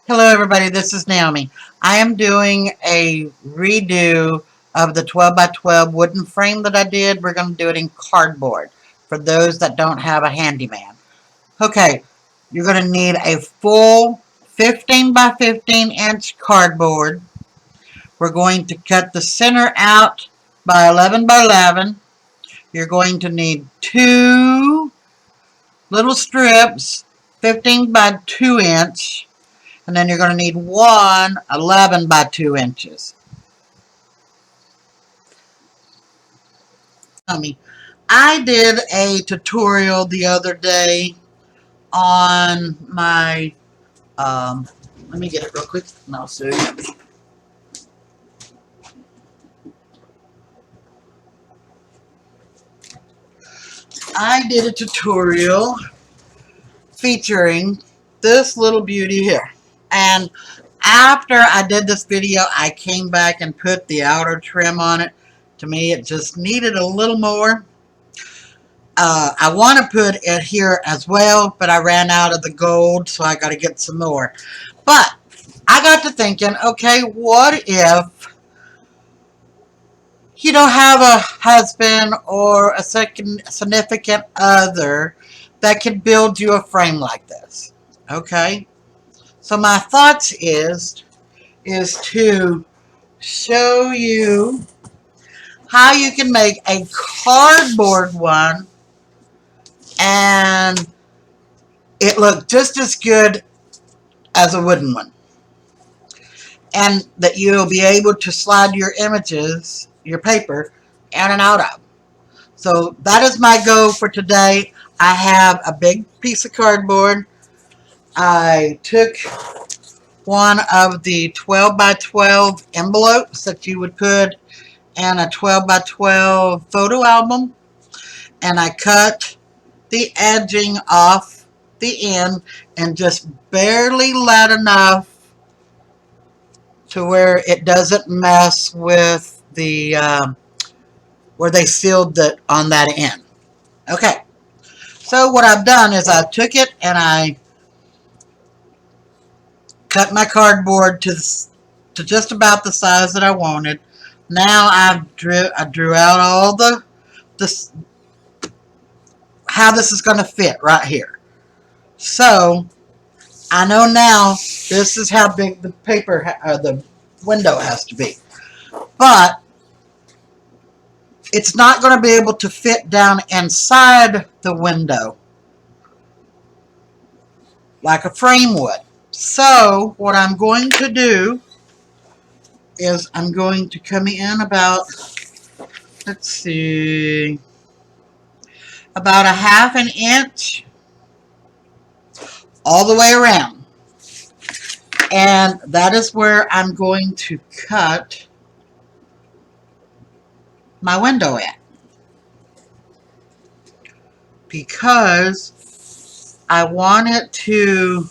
Hello everybody, this is Naomi. I am doing a redo of the 12 by 12 wooden frame that I did. We're going to do it in cardboard for those that don't have a handyman. Okay, you're going to need a full 15 by 15 inch cardboard. We're going to cut the center out by 11 by 11. You're going to need two little strips, 15 by 2 inch. And then you're going to need one 11 by 2 inches. I did a tutorial the other day on my, let me get it real quick and I'll show you. I did a tutorial featuring this little beauty here. And after I did this video, I came back and put the outer trim on it. To me, it just needed a little more. I want to put it here as well, but I ran out of the gold, so I got to get some more. But I got to thinking, okay, what if you don't have a husband or a significant other that can build you a frame like this? Okay, so my thoughts is to show you how you can make a cardboard one and it looked just as good as a wooden one, and that you'll be able to slide your images, your paper, in and out of. So that is my goal for today. I have a big piece of cardboard. I took one of the 12 by 12 envelopes that you would put in a 12 by 12 photo album, and I cut the edging off the end and just barely let enough to where it doesn't mess with the where they sealed it on that end. Okay, so what I've done is I took it and I cut my cardboard to just about the size that I wanted. Now I drew out all this how this is going to fit right here. So I know now this is how big the paper the window has to be, but it's not going to be able to fit down inside the window like a frame would. So what I'm going to do is I'm going to come in about, let's see, about a half an inch all the way around. And that is where I'm going to cut my window at, because I want it to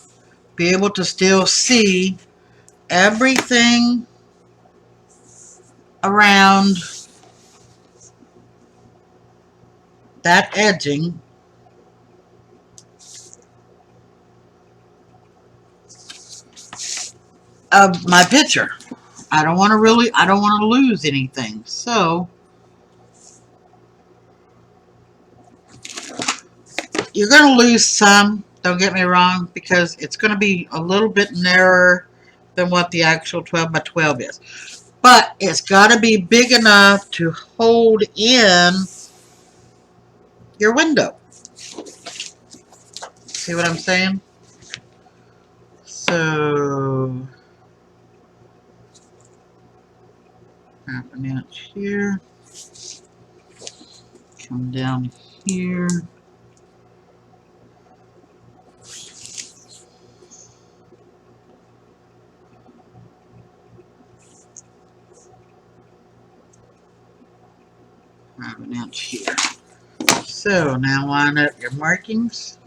be able to still see everything around that edging of my picture. I don't want to lose anything. So you're going to lose some, don't get me wrong, because it's going to be a little bit narrower than what the actual 12 by 12 is. But it's got to be big enough to hold in your window. See what I'm saying? So half an inch here. Come down here. Half an inch here. So now line up your markings.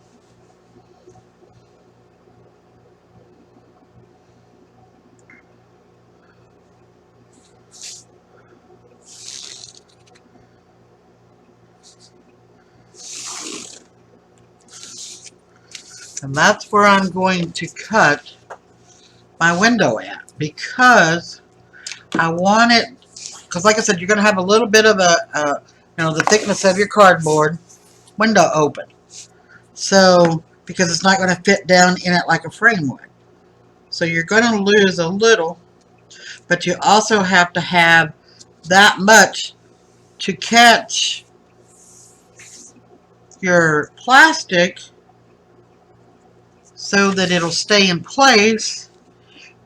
And that's where I'm going to cut my window at, because I want it, because like I said, you're going to have a little bit of the thickness of your cardboard window open. So, because it's not going to fit down in it like a frame would. So you're going to lose a little, but you also have to have that much to catch your plastic so that it'll stay in place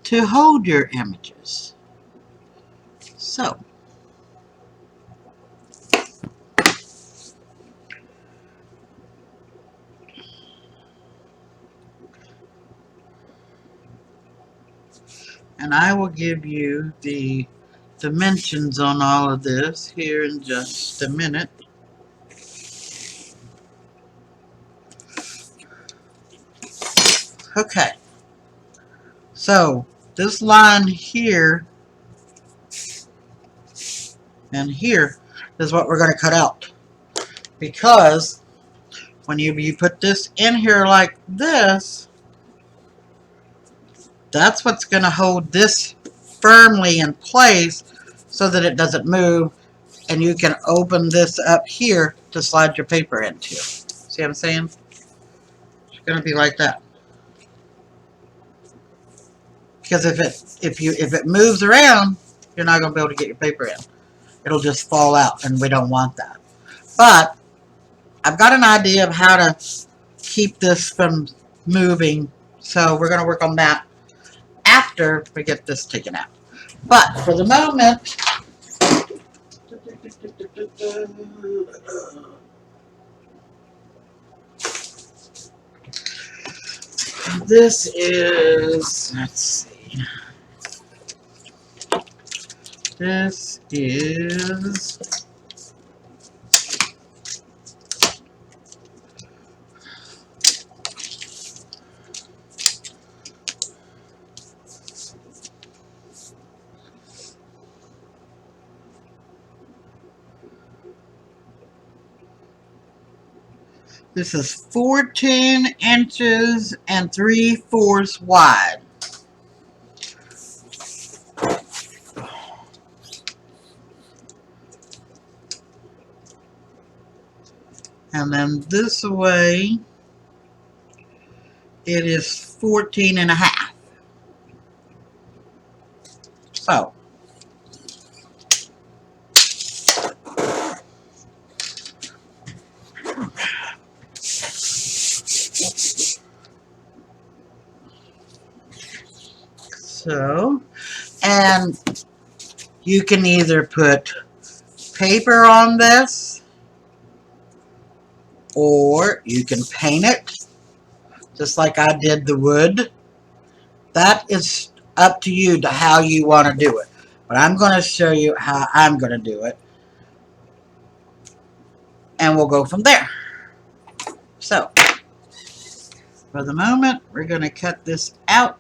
to hold your images. So, and I will give you the dimensions on all of this here in just a minute. Okay, so this line here and here is what we're going to cut out, because when you put this in here like this, that's what's going to hold this firmly in place so that it doesn't move, and you can open this up here to slide your paper into. See what I'm saying? It's going to be like that. Because if it moves around, you're not going to be able to get your paper in. It'll just fall out, and we don't want that. But I've got an idea of how to keep this from moving, so we're going to work on that after we get this taken out. But for the moment, this is, let's see, this is This is 14 inches and 3/4 wide. And then this way, it is 14 and a half. So, and you can either put paper on this, or you can paint it, just like I did the wood. That is up to you to how you want to do it. But I'm going to show you how I'm going to do it, and we'll go from there. So, for the moment, we're going to cut this out.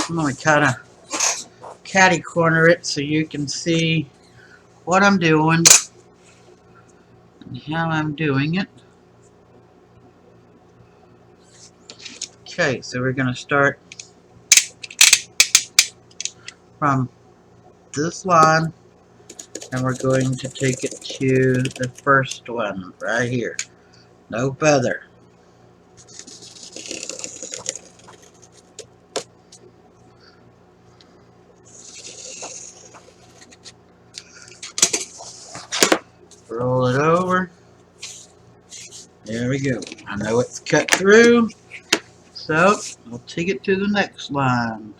I'm going to kind of catty corner it so you can see what I'm doing and how I'm doing it. Okay, so we're going to start from this line, and we're going to take it to the first one right here. No further. Roll it over. There we go. I know it's cut through, so we'll take it to the next line.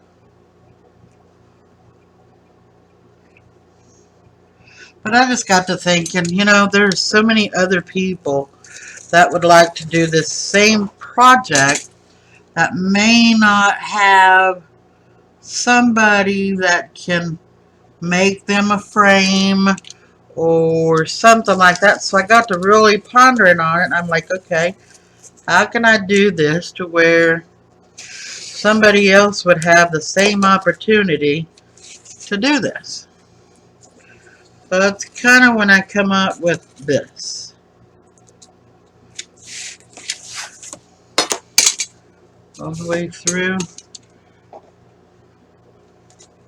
But I just got to thinking, there's so many other people that would like to do this same project that may not have somebody that can make them a frame or something like that. So I got to really pondering on it, and I'm like, okay, how can I do this to where somebody else would have the same opportunity to do this? So that's kind of when I come up with this. All the way through.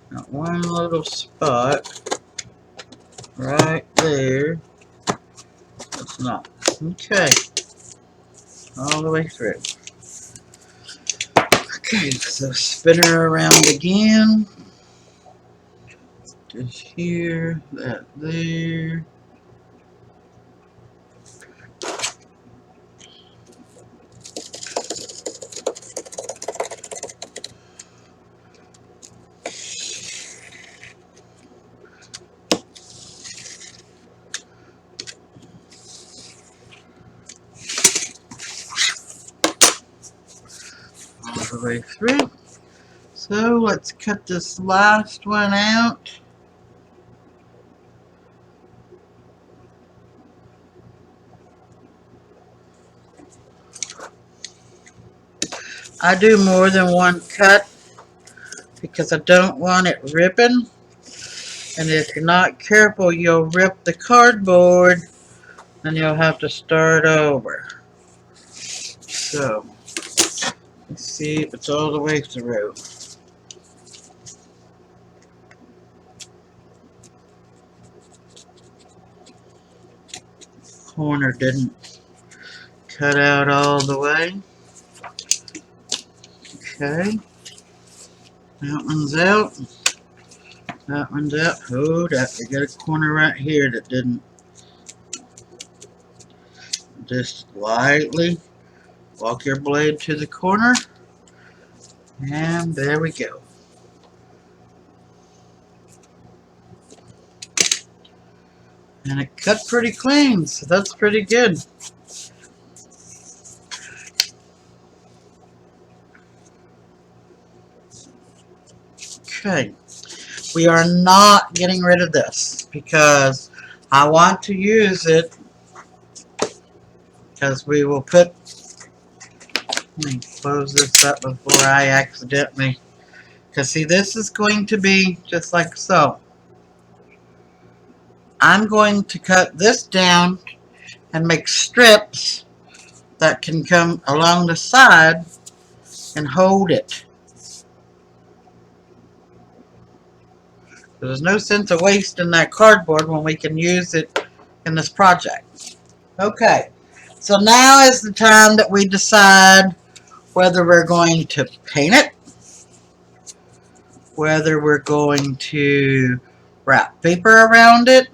Got one little spot right there. It's not. Okay. All the way through. Okay, so spin her around again. Just here, that there. All the way through. So let's cut this last one out. I do more than one cut because I don't want it ripping. And if you're not careful, you'll rip the cardboard and you'll have to start over. So, let's see if it's all the way through. Corner didn't cut out all the way. Okay. That one's out. That one's out. Oh, we got a corner right here that didn't. Just lightly walk your blade to the corner. And there we go. And it cut pretty clean, so that's pretty good. Okay. We are not getting rid of this because I want to use it because we will put, let me close this up before I accidentally, because see, this is going to be just like so. I'm going to cut this down and make strips that can come along the side and hold it. There's no sense of wasting that cardboard when we can use it in this project. Okay, so now is the time that we decide whether we're going to paint it, whether we're going to wrap paper around it,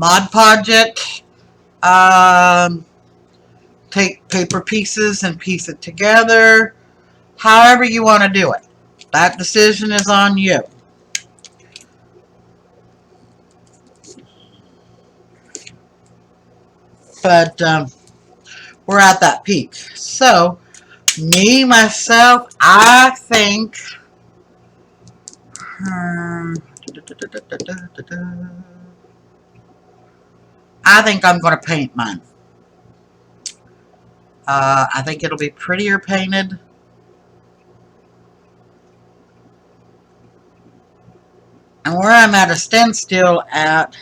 Mod Podge, take paper pieces and piece it together, however you want to do it. That decision is on you. But we're at that peak. So, me, myself, I think I'm going to paint mine. I think it'll be prettier painted. And where I'm at a standstill at,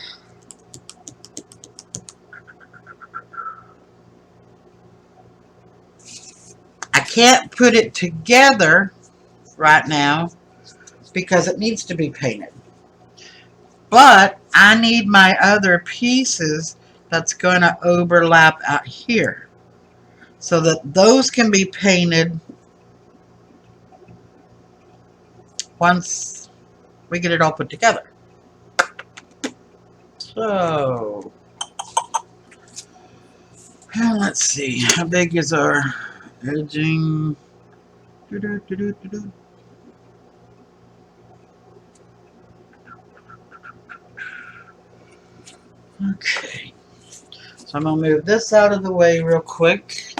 I can't put it together right now because it needs to be painted. But I need my other pieces that's going to overlap out here so that those can be painted once we get it all put together. So, let's see, how big is our edging? Okay, so I'm going to move this out of the way real quick.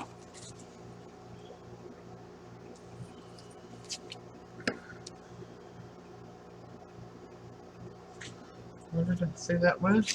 Where did I say that was?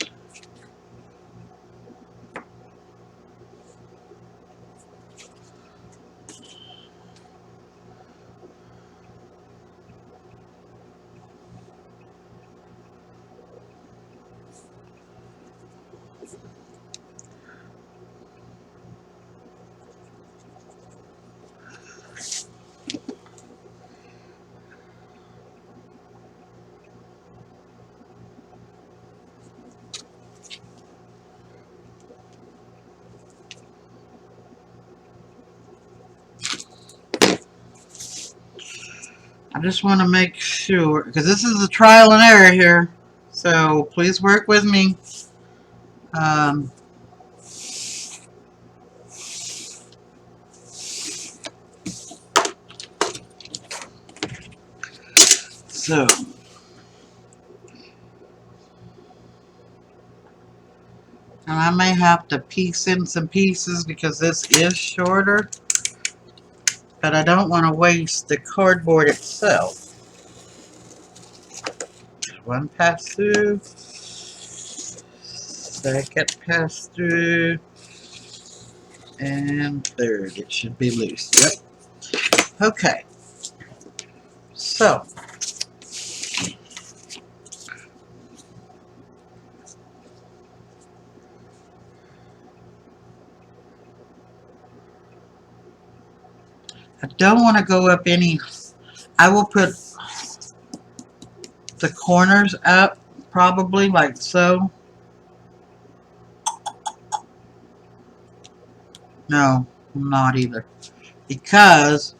I just want to make sure, because this is a trial and error here, so please work with me. Um, so, and I may have to piece in some pieces because this is shorter, but I don't want to waste the cardboard itself. One pass through, second pass through, and third. It should be loose. Yep. Okay. So, I don't want to go up any. I will put the corners up, probably like so. No, not either. Because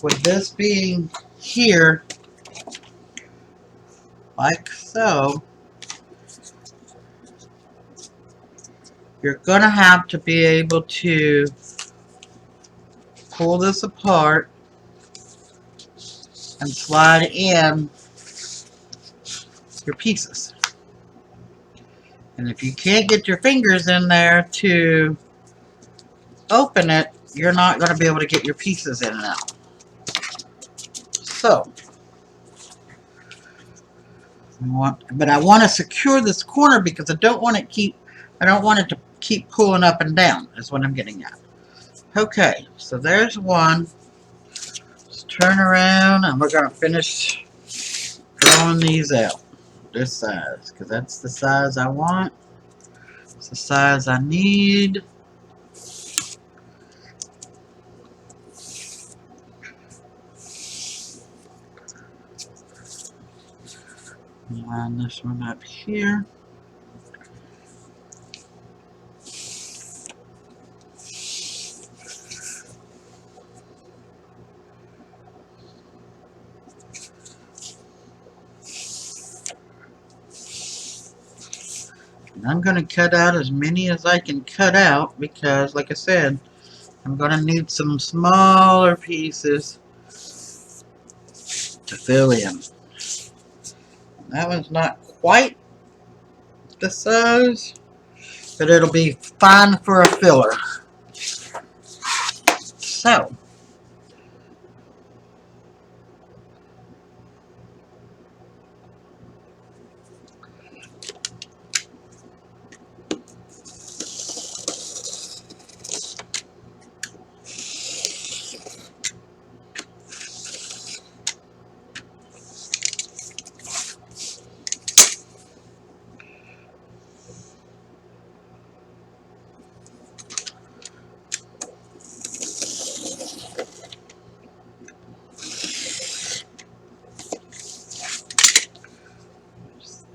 with this being here, like so, you're going to have to be able to pull this apart and slide in your pieces. And if you can't get your fingers in there to open it, you're not going to be able to get your pieces in and out. So, I want to secure this corner because I don't want it to keep pulling up and down, is what I'm getting at. Okay, so there's one. Let's turn around and we're going to finish drawing these out. This size, because that's the size I want. It's the size I need. Line this one up here. And I'm going to cut out as many as I can cut out because, like I said, I'm going to need some smaller pieces to fill in. That one's not quite the size, but it'll be fine for a filler. So,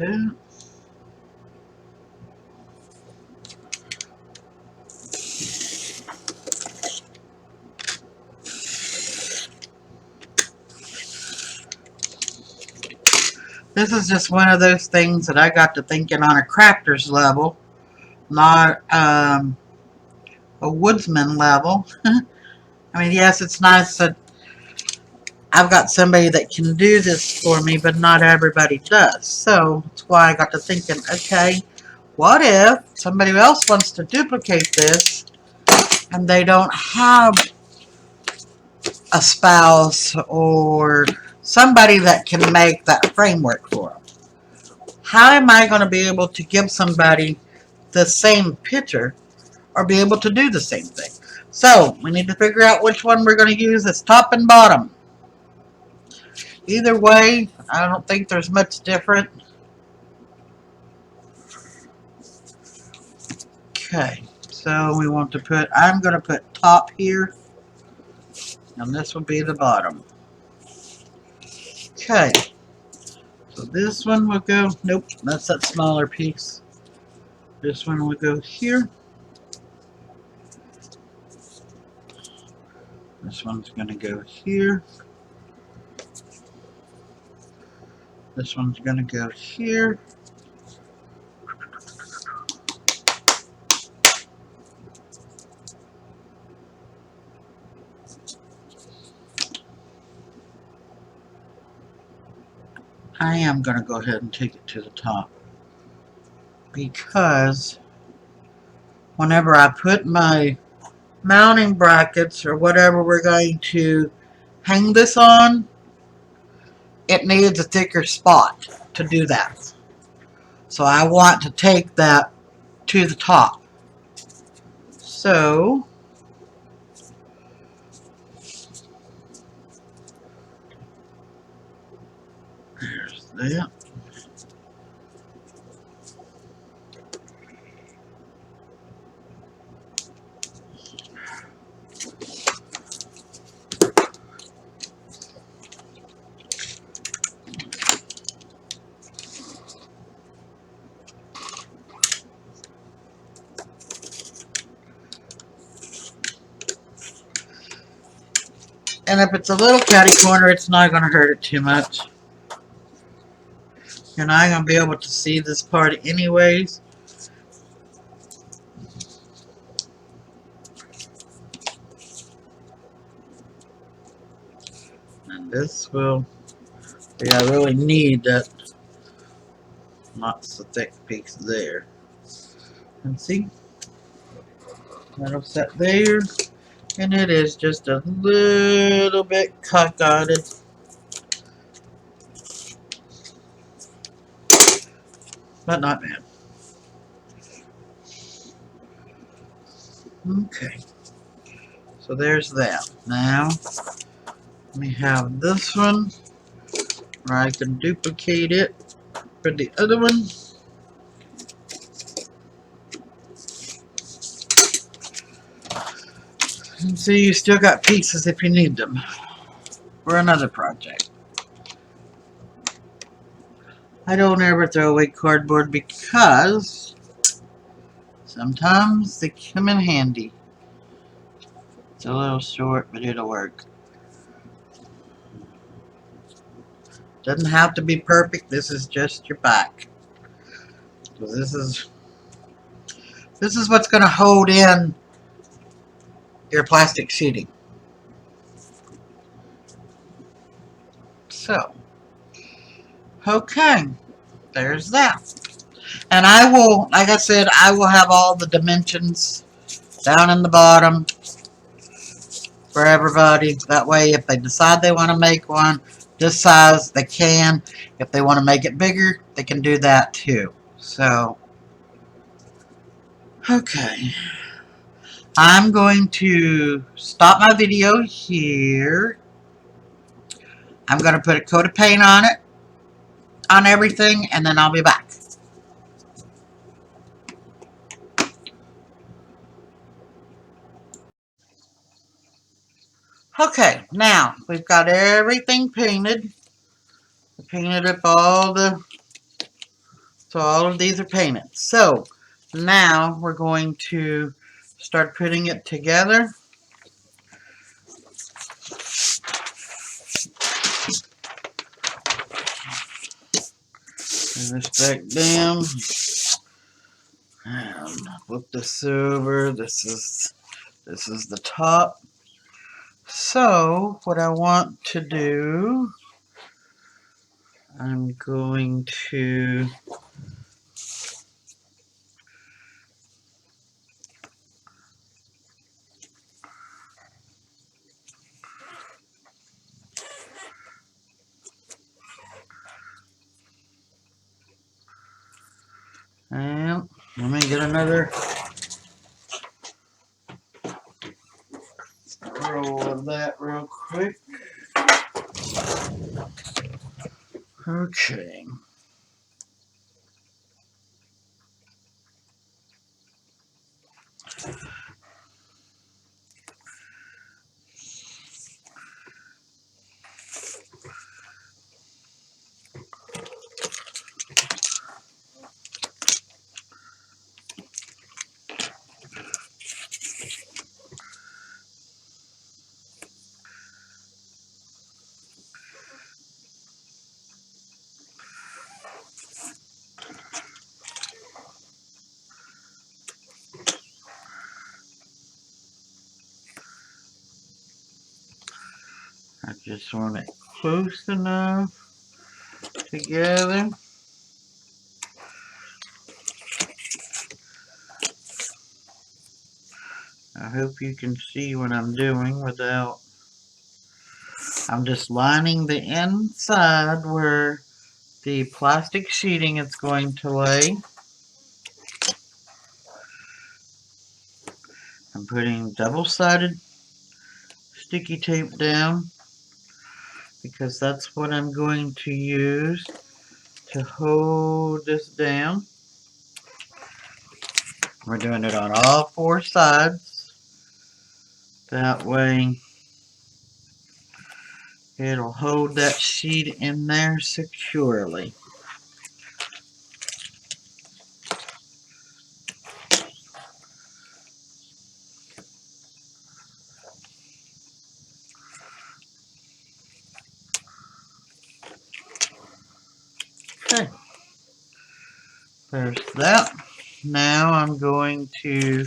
that. This is just one of those things that I got to thinking on a crafter's level, not a woodsman level. I mean, yes, it's nice that I've got somebody that can do this for me, but not everybody does. So that's why I got to thinking, okay, what if somebody else wants to duplicate this and they don't have a spouse or somebody that can make that framework for them? How am I going to be able to give somebody the same picture or be able to do the same thing? So we need to figure out which one we're going to use as top and bottom. Either way, I don't think there's much different. Okay, so we want to put, I'm going to put top here, and this will be the bottom. Okay, so this one will go, nope, that's that smaller piece. This one will go here. This one's going to go here. This one's going to go here. I am going to go ahead and take it to the top, because whenever I put my mounting brackets or whatever we're going to hang this on, it needs a thicker spot to do that. So I want to take that to the top. So there's that. And if it's a little catty corner, it's not going to hurt it too much. You're not going to be able to see this part anyways. And this will, yeah, I really need that not so thick piece there. And see, that'll set there. And it is just a little bit cockeyed, but not bad. Okay, so there's that. Now, we have this one where I can duplicate it for the other one. And so you still got pieces if you need them for another project. I don't ever throw away cardboard because sometimes they come in handy. It's a little short, but it'll work. Doesn't have to be perfect. This is just your back. So this is what's going to hold in your plastic sheeting. So, okay, there's that. And I will, like I said, I will have all the dimensions down in the bottom for everybody. That way, if they decide they want to make one this size, they can. If they want to make it bigger, they can do that too. So, okay. I'm going to stop my video here. I'm going to put a coat of paint on it, on everything, and then I'll be back. Okay, now we've got everything painted. I painted up so all of these are painted. So now we're going to start putting it together. Bring this back down. And flip this over. This is the top. So what I want to do, I'm going to and let me get another roll of that real quick. Okay. I just want it close enough together. I hope you can see what I'm doing without. I'm just lining the inside where the plastic sheeting is going to lay. I'm putting double-sided sticky tape down because that's what I'm going to use to hold this down. We're doing it on all 4 sides. That way it'll hold that sheet in there securely. Okay, there's that. Now I'm going to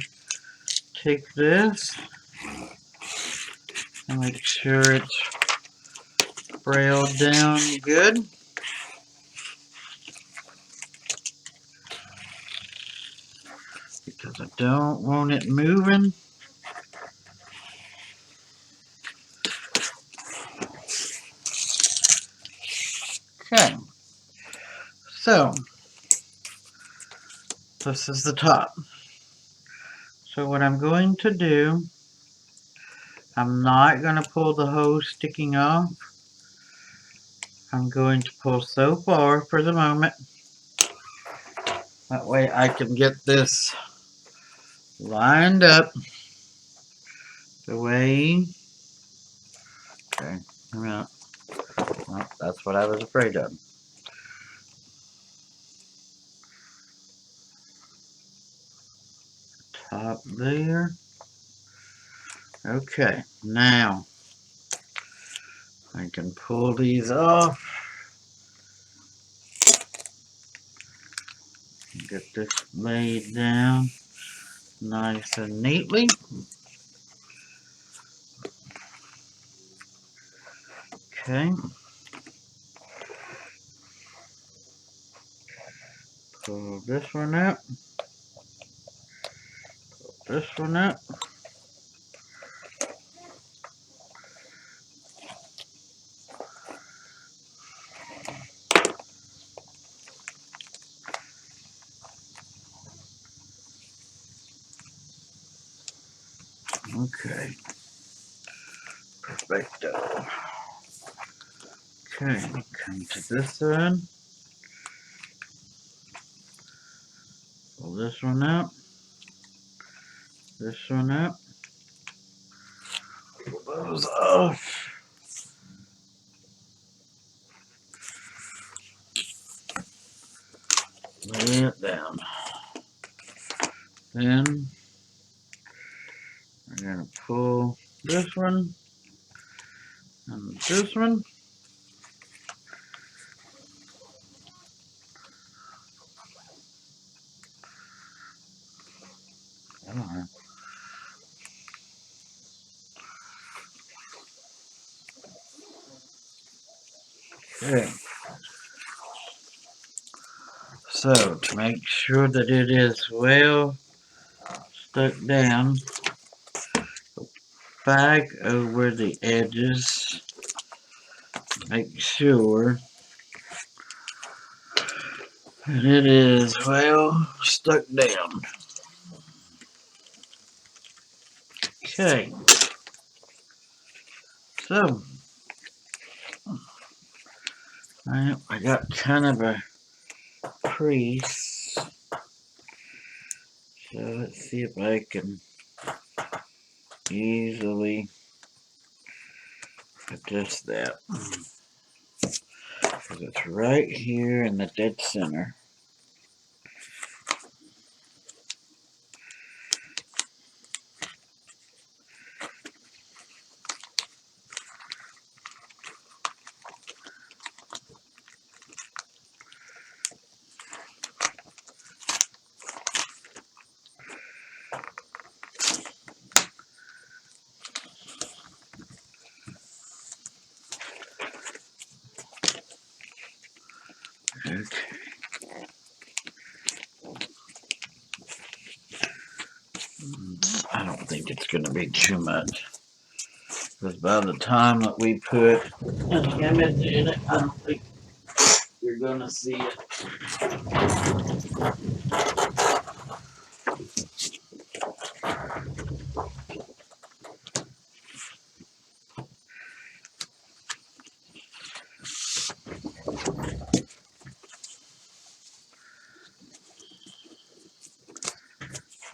take this and make sure it's brailled down good. Because I don't want it moving. Okay, so this is the top. So what I'm going to do, I'm not going to pull the hose sticking off. I'm going to pull so far for the moment. That way I can get this lined up the way. Okay, well, that's what I was afraid of. Top there. Okay, now I can pull these off. Get this laid down nice and neatly. Okay. Pull this one out. Pull this one out. Okay. Perfecto. Okay, come to this side. Pull this one out. This one out. Pull those off. Lay it down. Then we're going to pull this one and this one. Okay. So to make sure that it is well stuck down, back over the edges. Make sure that it is well stuck down. Okay. So I got kind of a crease. So let's see if I can easily adjust that. Because it's right here in the dead center. Okay. I don't think it's going to be too much. Because by the time that we put an image in it, I don't think you're going to see it.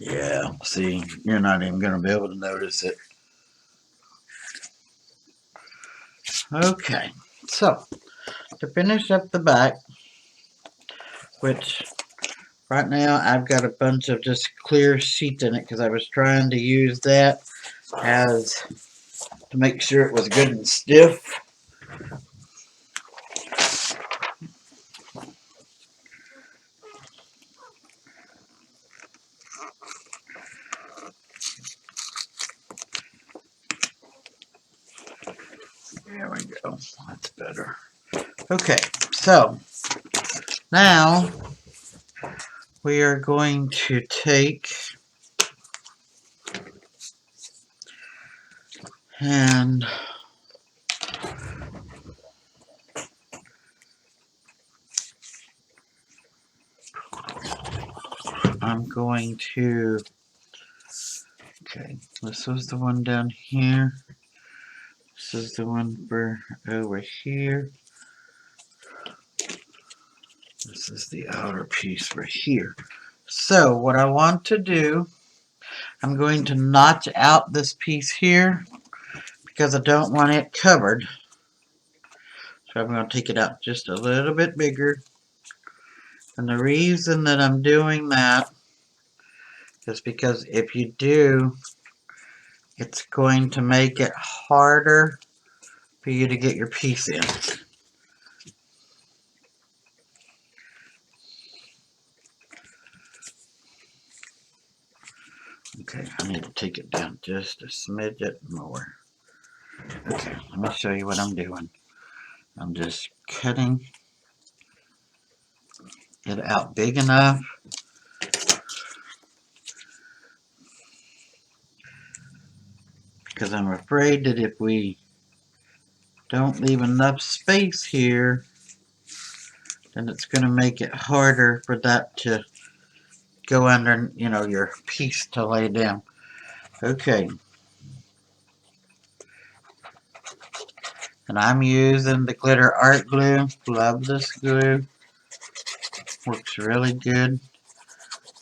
Yeah, see, you're not even going to be able to notice it. Okay, so to finish up the back, which right now I've got a bunch of just clear sheet in it because I was trying to use that as to make sure it was good and stiff. There we go. That's better. Okay, so now we are going to take and I'm going to, okay, this was the one down here. This is the one for over here. This is the outer piece for here. So what I want to do, I'm going to notch out this piece here because I don't want it covered. So I'm going to take it out just a little bit bigger. And the reason that I'm doing that is because if you do, it's going to make it harder for you to get your piece in. Okay, I need to take it down just a smidget more. Okay, let me show you what I'm doing. I'm just cutting it out big enough because I'm afraid that if we don't leave enough space here, then it's going to make it harder for that to go under, you know, your piece to lay down. Okay. And I'm using the glitter art glue. Love this glue. Works really good.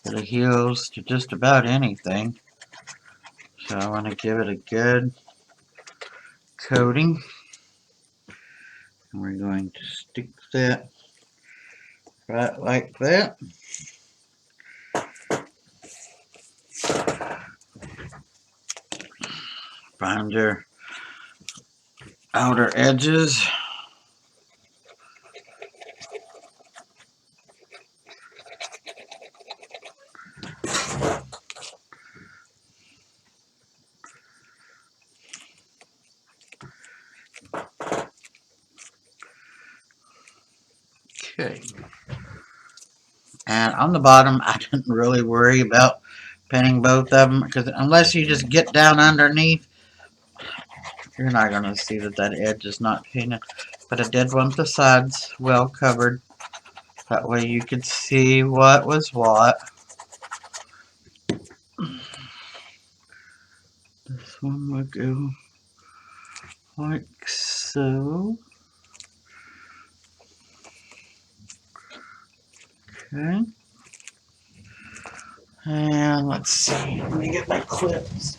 It adheres to just about anything. So I want to give it a good coating. And we're going to stick that right like that. Find your outer edges. Okay. And on the bottom, I didn't really worry about pinning both of them because unless you just get down underneath, you're not going to see that that edge is not painted. But I did want the sides well covered. That way you could see what was what. This one will go like so. Okay. And let's see. Let me get my clips.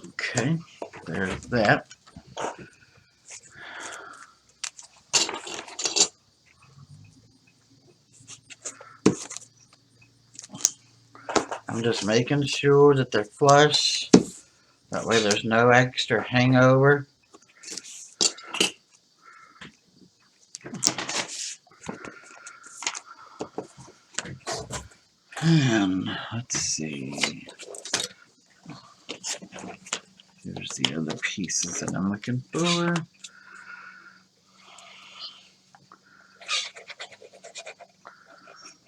Okay. There's that. I'm just making sure that they're flush That way there's no extra hangover. And let's see. Here's the other pieces that I'm looking for.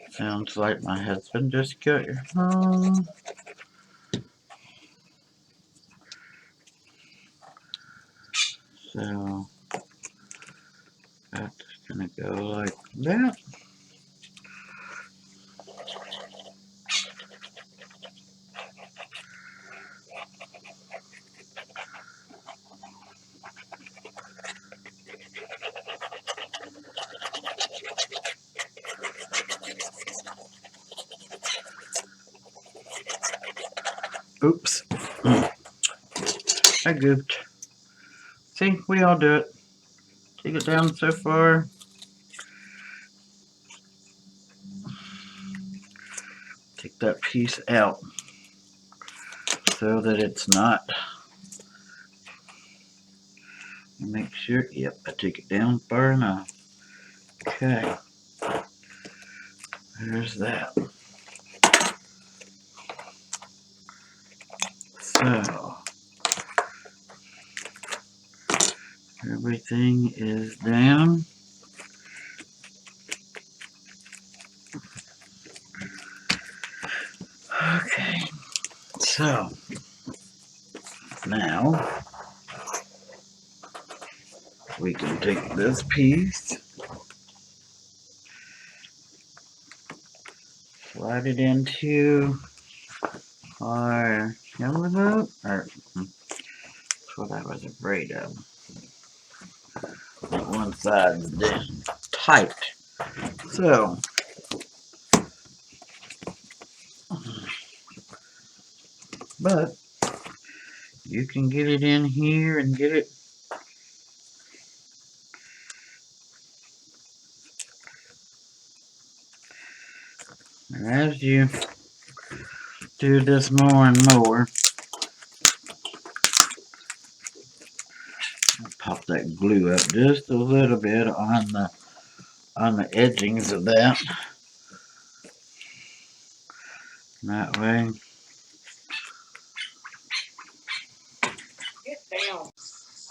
Sounds like my husband just got home. So that's gonna go like that. Oops. I goofed. See, we all do it. Take it down so far. Take that piece out so that it's not. Make sure, yep, I took it down far enough. Okay. There's that. So, everything is down. Okay, so now we can take this piece, slide it into our envelope, or that's what I was afraid of. One side's tight. So, but you can get it in here and get it. And as you do this more and more, I'll pop that glue up just a little bit on the edgings of that. That way.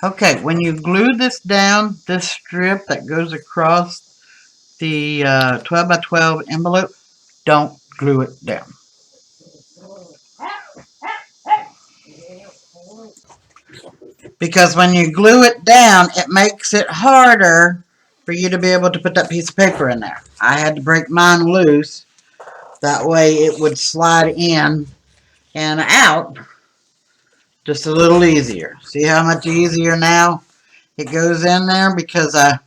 Okay, when you glue this down, this strip that goes across the 12 by 12 envelope, don't glue it down. Because when you glue it down, it makes it harder for you to be able to put that piece of paper in there. I had to break mine loose. That way it would slide in and out just a little easier. See how much easier now it goes in there because I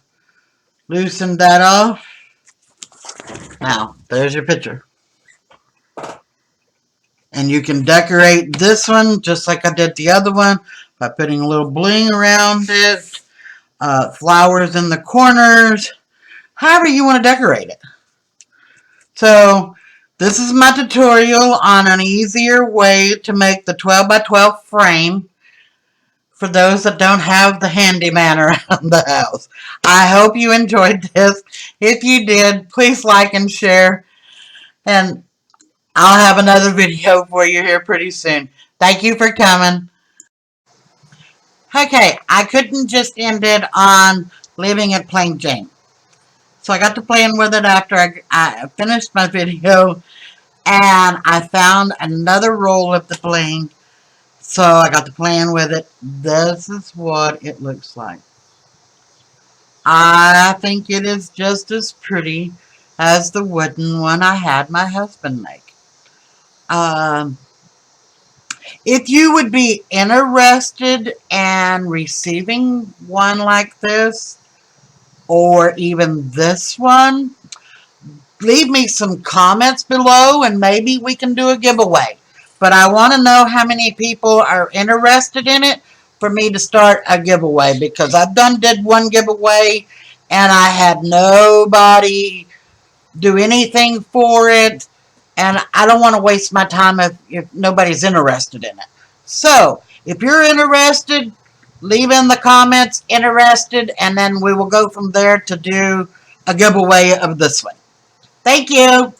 loosened that off. Now, there's your picture. And you can decorate this one just like I did the other one by putting a little bling around it, flowers in the corners, however you want to decorate it. So this is my tutorial on an easier way to make the 12 by 12 frame for those that don't have the handyman around the house. I hope you enjoyed this. If you did, please like and share, and I'll have another video for you here pretty soon. Thank you for coming. Okay, I couldn't just end it on leaving it plain Jane. So I got to playing with it after I finished my video, and I found another roll of the bling. So I got to playing with it. This is what it looks like. I think it is just as pretty as the wooden one I had my husband make. Um, if you would be interested in receiving one like this, or even this one, leave me some comments below and maybe we can do a giveaway. But I want to know how many people are interested in it for me to start a giveaway, because I've did one giveaway and I had nobody do anything for it, and I don't want to waste my time if nobody's interested in it. So If you're interested, leave in the comments interested, and then we will go from there to do a giveaway of this one. Thank you.